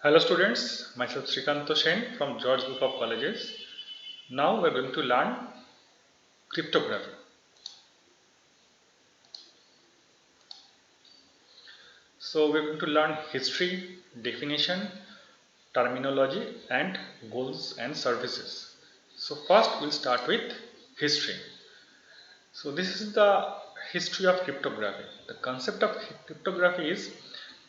Hello students, myself Srikanto Sen from George Group of Colleges. Now we are going to learn cryptography. So we are going to learn history, definition, terminology and goals and services. So first we'll start with history. So this is the history of cryptography. The concept of cryptography is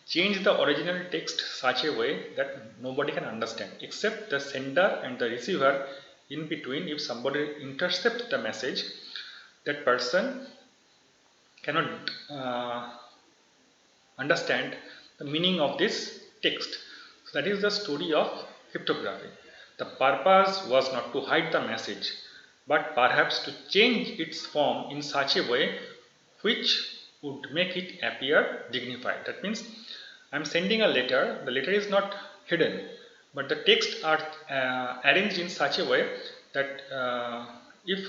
change the original text such a way that nobody can understand except the sender and the receiver. In between, if somebody intercepts the message, that person cannot understand the meaning of this text. So that is the story of cryptography. The purpose was not to hide the message, but perhaps to change its form in such a way which would make it appear dignified. That means I am sending a letter, the letter is not hidden, but the text are arranged in such a way that if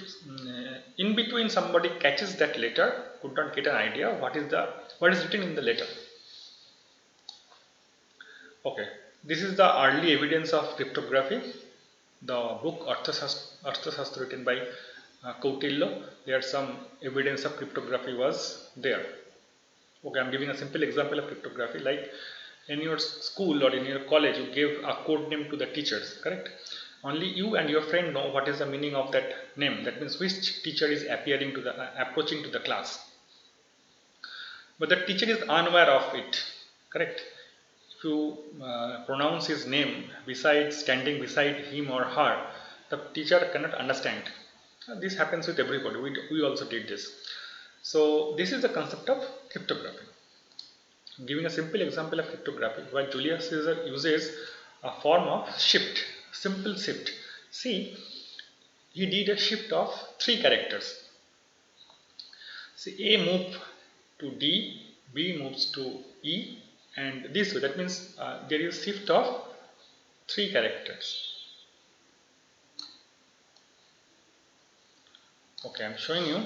in between somebody catches that letter, could not get an idea what is written in the letter. Okay, this is the early evidence of cryptography. The book Arthashastra written by Kautilya, there some evidence of cryptography was there. Okay, I am giving a simple example of cryptography. Like in your school or in your college, you gave a code name to the teachers, correct? Only you and your friend know what is the meaning of that name. That means which teacher is approaching to the class. But the teacher is unaware of it, correct? If you pronounce his name standing beside him or her, the teacher cannot understand. This happens with everybody. We also did this. So this is the concept of cryptography. Giving a simple example of cryptography, where Julius Caesar uses a form of shift, simple shift. See, he did a shift of three characters. See, A moves to D, B moves to E, and this way. That means there is shift of three characters. Okay, I'm showing you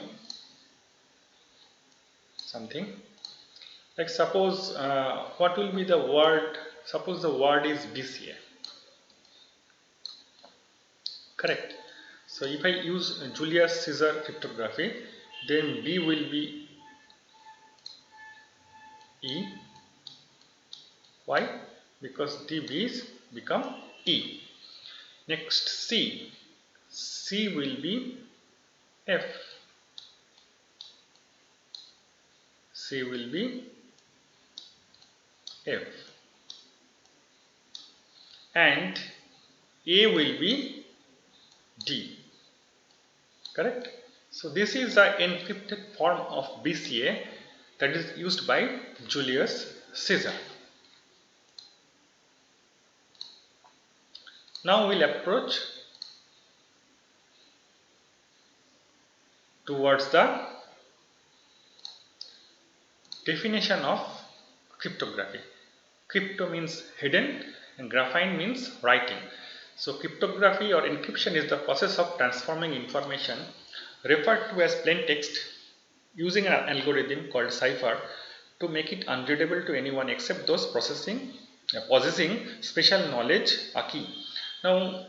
something. Like suppose what will be the word? Suppose the word is BCA. Correct. So if I use Julius Caesar cryptography, then B will be E. Why? Because the B's become E. Next C. C will be F. C will be F. And A will be D. Correct? So this is the encrypted form of BCA that is used by Julius Caesar. Now we'll approach towards the definition of cryptography. Crypto means hidden and graphene means writing. So cryptography or encryption is the process of transforming information referred to as plain text using an algorithm called cipher to make it unreadable to anyone except those possessing special knowledge, a key. Now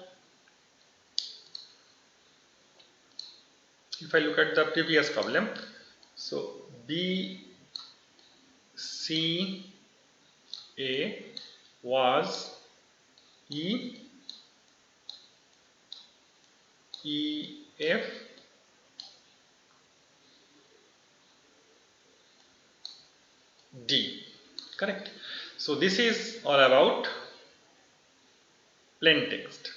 if I look at the previous problem, so B C A was E F D, correct? So this is all about plain text.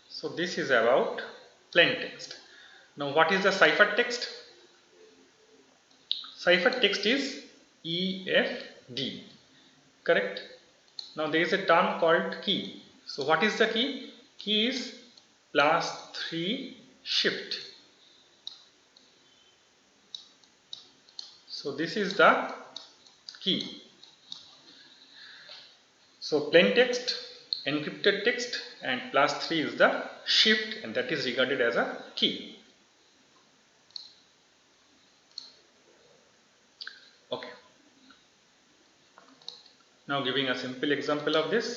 So this is about plain text. Now what is the cipher text? Cipher text is EFD, correct? Now there is a term called key. So what is the key? Key is +3 shift. So this is the key. So plain text, encrypted text and +3 is the shift, and that is regarded as a key. Okay. Now giving a simple example of this,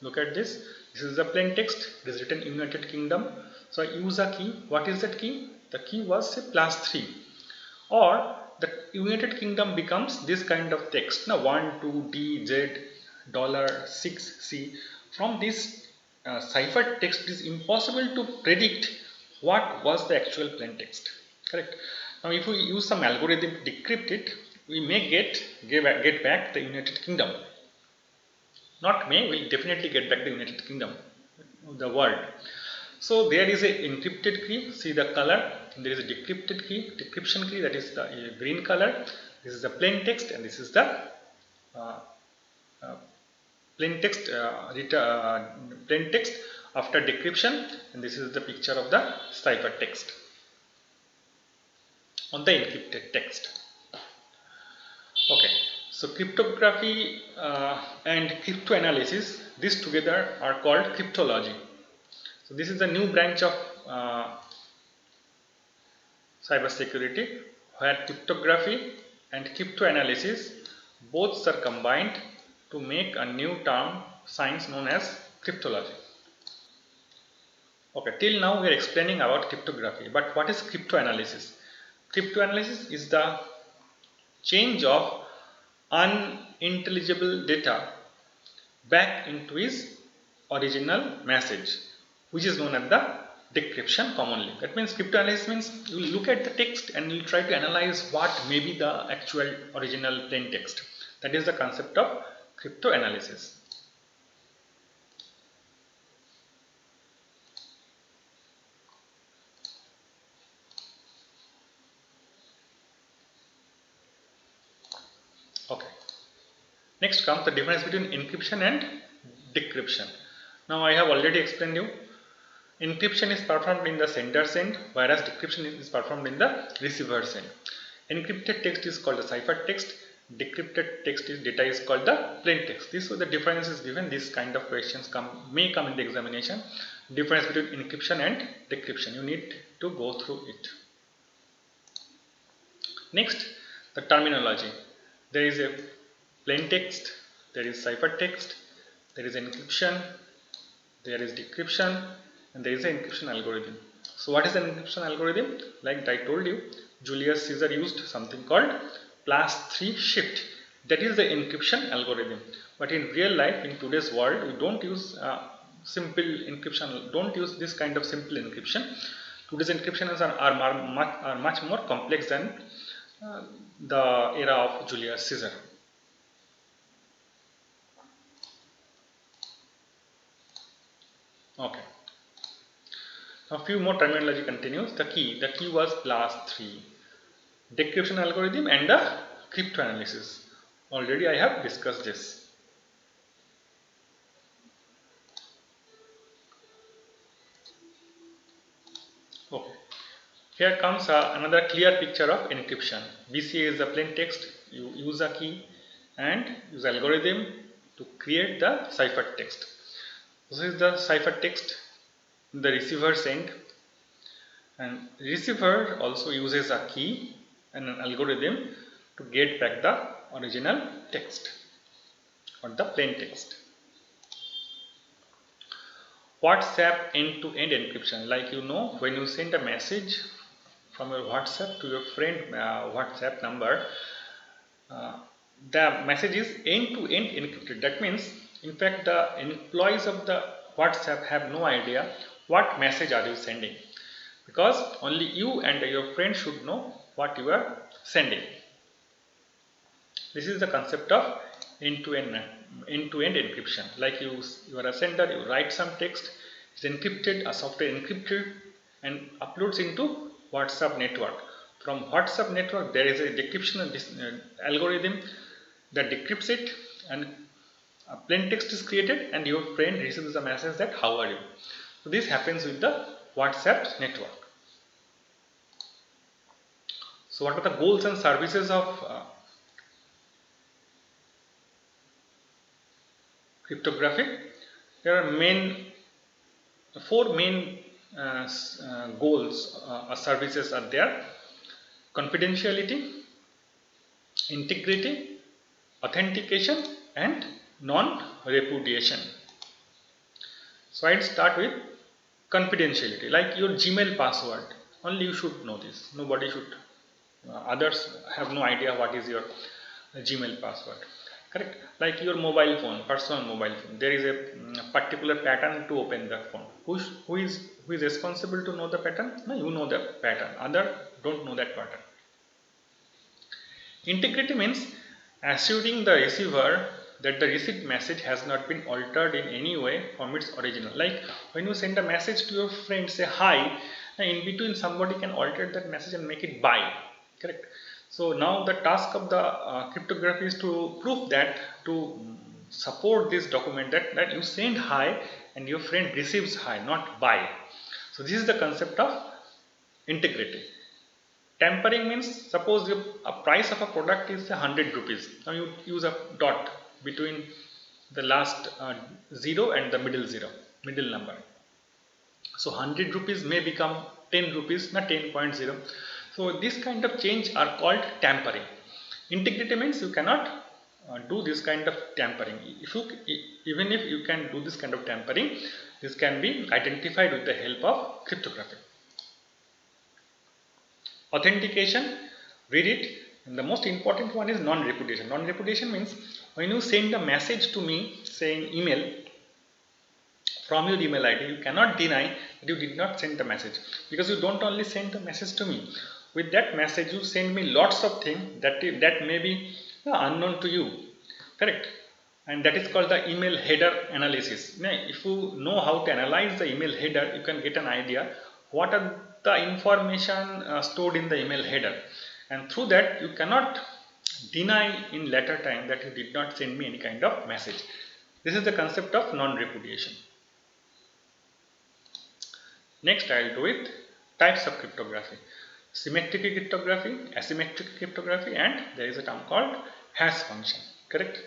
look at this. This is the plain text. It is written United Kingdom. So I use a key. What is that key? The key was say +3, or the United Kingdom becomes this kind of text. Now 1, 2, D, Z, $6, C. From this cipher text, it is impossible to predict what was the actual plain text. Correct. Now if we use some algorithm to decrypt it, we may get back the United Kingdom. Not may, we'll definitely get back the United Kingdom, the world. So there is a encrypted key, see the color, there is a decrypted key, decryption key, that is the green color. This is the plain text, and this is the plain text plain text after decryption, and this is the picture of the cipher text on the encrypted text. Okay, so cryptography and cryptanalysis, these together are called cryptology. So this is a new branch of cybersecurity, where cryptography and cryptanalysis both are combined to make a new term science known as cryptology. Okay, till now we are explaining about cryptography, but what is cryptanalysis? Cryptanalysis is the change of unintelligible data back into its original message, which is known as the decryption commonly. That means cryptanalysis means you look at the text and you try to analyze what may be the actual original plain text. That is the concept of cryptanalysis. Okay. Next comes the difference between encryption and decryption. Now I have already explained you. Encryption is performed in the sender's end, whereas decryption is performed in the receiver's end. Encrypted text is called the cipher text. Decrypted text is data is called the plain text. This was the difference is given. This kind of questions may come in the examination. Difference between encryption and decryption. You need to go through it. Next, the terminology. There is a plain text, there is cipher text, there is encryption, there is decryption, and there is an encryption algorithm. So what is an encryption algorithm? Like I told you, Julius Caesar used something called +3 shift. That is the encryption algorithm. But in real life, in today's world, we don't use simple encryption, don't use this kind of simple encryption. Today's encryptions are much more complex than the era of Julius Caesar. Okay. Now a few more terminology continues. The key was +3. Decryption algorithm and the cryptanalysis. Already I have discussed this. Okay. Here comes another clear picture of encryption. BCA is the plain text. You use a key and use algorithm to create the cipher text. This is the cipher text in the receiver's end, and receiver also uses a key and an algorithm to get back the original text or the plain text. WhatsApp end-to-end encryption. Like you know, when you send a message from your WhatsApp to your friend WhatsApp number, the message is end-to-end encrypted. That means, in fact, the employees of the WhatsApp have no idea what message are you sending, because only you and your friend should know what you are sending. This is the concept of end-to-end encryption. Like you are a sender, you write some text, it's encrypted, a software encrypted and uploads into WhatsApp network. From WhatsApp network, there is a decryption algorithm that decrypts it, and a plain text is created, and your friend receives a message that how are you. So this happens with the WhatsApp network. So what are the goals and services of cryptography? There are four main goals or services are there: confidentiality, integrity, authentication, and non-repudiation. So I'd start with confidentiality, like your Gmail password. Only you should know this. Nobody should. Others have no idea what is your Gmail password. Correct. Like your mobile phone, personal mobile phone. There is a particular pattern to open the phone. Who is responsible to know the pattern? No, you know the pattern. Other don't know that pattern. Integrity means assuring the receiver that the received message has not been altered in any way from its original. Like when you send a message to your friend, say hi, in between somebody can alter that message and make it bye. Correct. So now the task of the cryptography is to prove that, to support this document that you send hi and your friend receives hi, not bye. So this is the concept of integrity. Tampering means, suppose a price of a product is 100 rupees. Now you use a dot between the last 0 and the middle number. So 100 rupees may become 10 rupees, not 10.0. So this kind of change are called tampering. Integrity means you cannot do this kind of tampering. Even if you can do this kind of tampering, this can be identified with the help of cryptography. Authentication, read it, and the most important one is non-repudiation. Non-repudiation means when you send a message to me, saying email, from your email ID, you cannot deny that you did not send the message, because you don't only send the message to me. With that message, you send me lots of things that may be unknown to you. Correct? And that is called the email header analysis. Now, if you know how to analyze the email header, you can get an idea what are the information stored in the email header, and through that you cannot deny in later time that you did not send me any kind of message. This is the concept of non-repudiation. Next, I will do with types of cryptography: symmetric cryptography, asymmetric cryptography, and there is a term called hash function. Correct?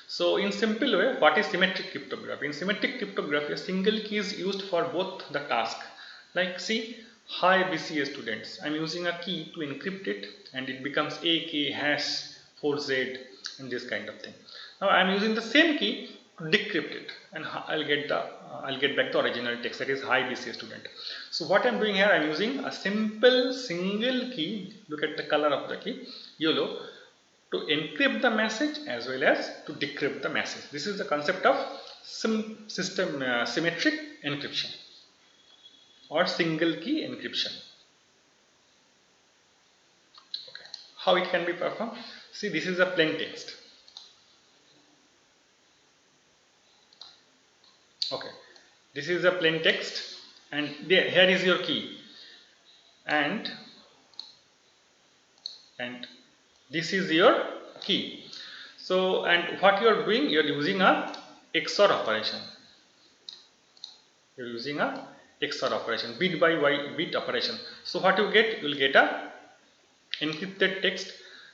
So in simple way, what is symmetric cryptography? In symmetric cryptography, a single key is used for both the task. Like see, hi BCA students, I am using a key to encrypt it and it becomes AK hash 4Z and this kind of thing. Now I am using the same key to decrypt it, and I'll get back the original text, that is hi BCA student. So what I am doing here, I am using a simple single key. Look at the color of the key, yellow, to encrypt the message as well as to decrypt the message. This is the concept of symmetric encryption or single key encryption. Okay. How it can be performed? See, this is a plain text. Okay, this is a plain text, and here is your key, and this is your key. So, and what you are doing, you are using a XOR operation. You are using a XOR operation, bit by bit operation. So what you get? You will get a encrypted text.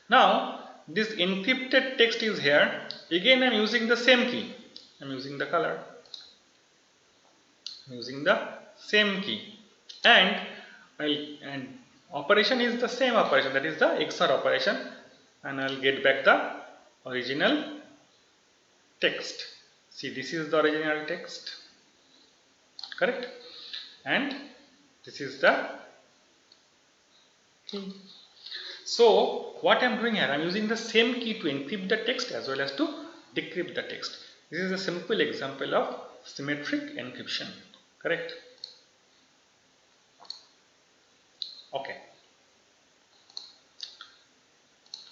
Now this encrypted text is here. Again, I am using the same key. I am using the color. I am using the same key, and operation is the same operation, that is the XOR operation, and I will get back the original text. See, this is the original text. Correct? And this is the key. So what I am doing here, I am using the same key to encrypt the text as well as to decrypt the text. This is a simple example of symmetric encryption. Correct? Okay.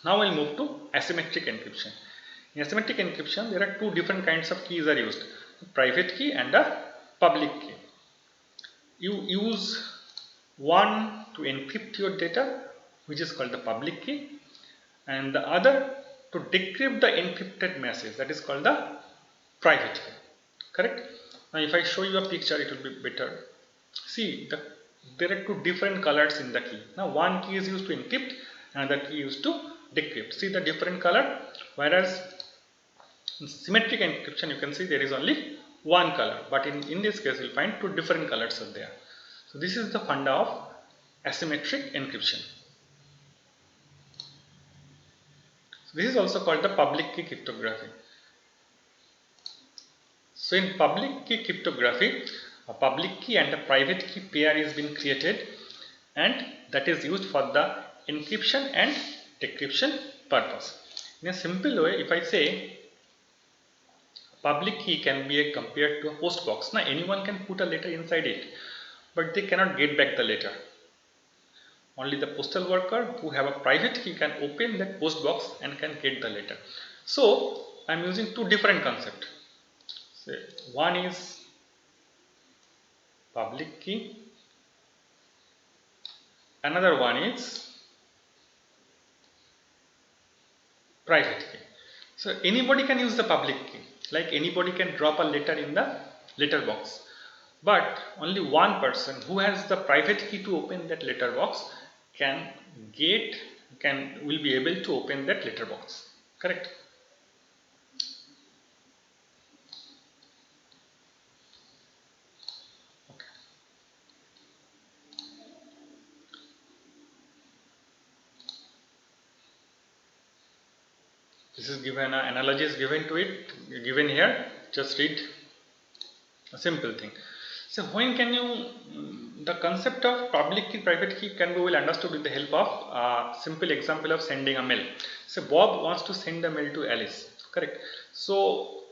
Now we'll move to asymmetric encryption. In asymmetric encryption, there are two different kinds of keys are used: a private key and a public key. You use one to encrypt your data, which is called the public key, and the other to decrypt the encrypted message, that is called the private key. Correct? Now if I show you a picture, it will be better. See, there are two different colors in the key. Now one key is used to encrypt, another key is used to decrypt. See the different color, whereas in symmetric encryption you can see there is only one color, but in this case you will find two different colors are there. So this is the funda of asymmetric encryption. This is also called the public key cryptography. So in public key cryptography, a public key and a private key pair is being created, and that is used for the encryption and decryption purpose. In a simple way, if I say public key can be compared to a post box. Now anyone can put a letter inside it, but they cannot get back the letter. Only the postal worker who have a private key can open that post box and can get the letter. So I am using two different concepts. So one is public key, another one is private key. So anybody can use the public key, like anybody can drop a letter in the letter box, but only one person who has the private key to open that letter box can will be able to open that letter box. Correct? Okay. This is given, analogy is given to it, given here. Just read a simple thing. So when can you, the concept of public key, private key can be well understood with the help of a simple example of sending a mail. So Bob wants to send a mail to Alice, correct? So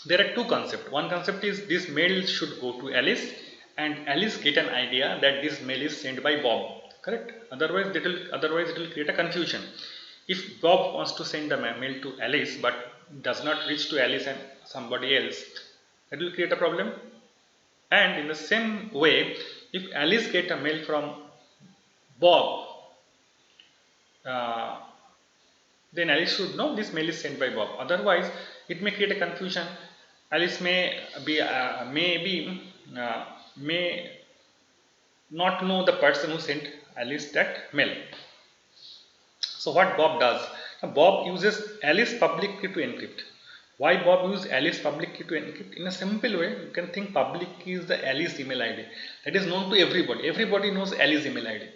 there are two concepts. One concept is this mail should go to Alice, and Alice get an idea that this mail is sent by Bob, correct? Otherwise it will create a confusion. If Bob wants to send a mail to Alice but does not reach to Alice and somebody else, that will create a problem. And in the same way, if Alice get a mail from Bob, uh, then Alice should know this mail is sent by Bob. Otherwise, it may create a confusion. Alice may not know the person who sent Alice that mail. So what Bob does? Bob uses Alice public key to encrypt. Why Bob uses Alice public key to encrypt? In a simple way, you can think public key is the Alice email ID that is known to everybody. Everybody knows Alice email ID,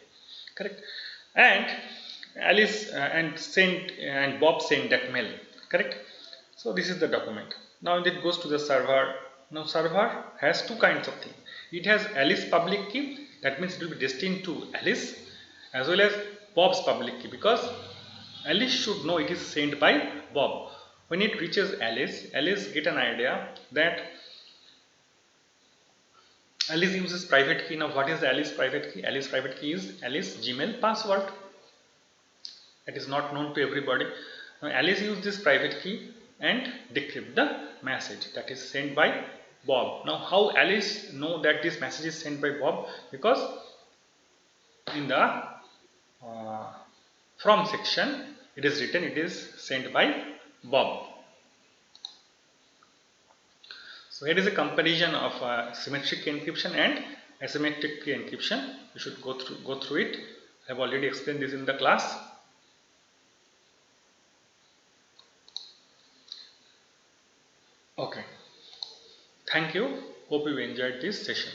correct? And Alice and Bob sent that mail, correct? So this is the document. Now it goes to the server. Now server has two kinds of thing. It has Alice public key, that means it will be destined to Alice, as well as Bob's public key, because Alice should know it is sent by Bob. When it reaches Alice, Alice get an idea that Alice uses private key. Now what is the Alice private key? Alice private key is Alice Gmail password. It is not known to everybody. Now Alice uses this private key and decrypt the message that is sent by Bob. Now how Alice know that this message is sent by Bob? Because in the from section it is written it is sent by Bob. So here is a comparison of symmetric key encryption and asymmetric key encryption. You should go through it. I have already explained this in the class. Okay. Thank you. Hope you enjoyed this session.